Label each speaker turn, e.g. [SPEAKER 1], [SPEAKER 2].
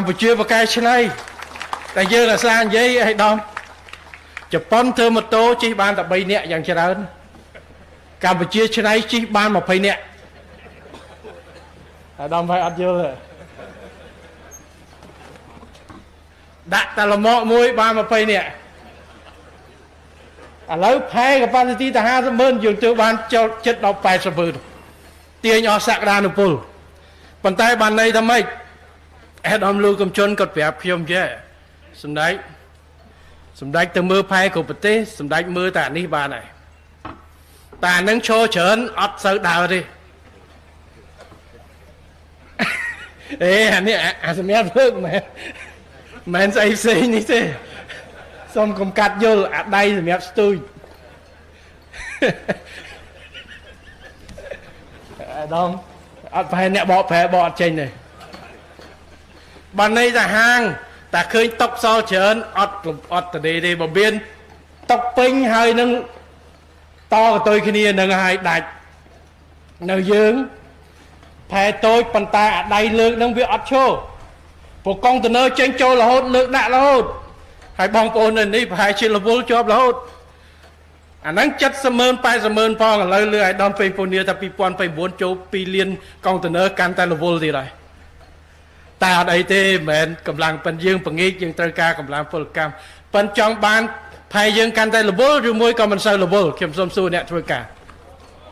[SPEAKER 1] កម្ពុជាបកកែឆ្នៃតែយើងអាសានិយាយឲ្យដំជប៉ុនធ្វើម៉ូតូជិះបានតែ3នាក់យ៉ាងច្រើនកម្ពុជាឆ្នៃជិះបាន20នាក់អាដំហើយអត់យល់ទេដាក់តែលម៉កមួយបាន20នាក់ឥឡូវផែ capacity តែ50,000យើងធ្វើបានចិត្តដល់80,000ទាញអស់សក្តានុពលប៉ុន្តែបានន័យថាម៉េចអាដាមលូកំជុនគាត់ប្រាប់ខ្ញុំចេះសម្ដេចទៅមើលផែគ្រប់ប្រទេសសម្ដេចមើលតែនេះបានហើយតែអានឹងឈរច្រើនអត់សូវដើរទេអេអានេះអាសម្រាប់លើកមែនស្អីផ្សេងនេះទេសូមកុំកាត់យល់អាដៃសម្រាប់ស្ទូចអាដងអត់ប្រហែលអ្នកបកប្រែបកអត់ចេញទេបានន័យថាហាងតែឃើញតុកសល់ច្រើនអត់ទៅទេបើមានតុកពេញហើយនឹងតកតុយគ្នានឹងហើយដាច់នៅយើងផែតូចប៉ុន្តែអាដៃលើកនឹងវាអត់ឈរព្រោះកុងតឺន័រចេញចូលរហូតលើកដាក់រហូតហើយបងប្អូននៅនេះប្រហែលជារវល់ជាប់រហូតអាហ្នឹង70,000 80,000ផងឥឡូវលើឲ្យដល់ពេលពនាថា2009ចូល2លានកុងតឺន័រកាន់តែរវល់ទៀតហើយតែអត់អីទេមិនមែនកម្លាំងប៉ុនយើងបង្ងាកយើងត្រូវការកម្លាំងពលកម្មប៉ុនចង់បានផែយើងកាន់តែរវល់ឬមួយក៏មិនសូវរវល់ខ្ញុំសូមសួរអ្នកធ្វើការ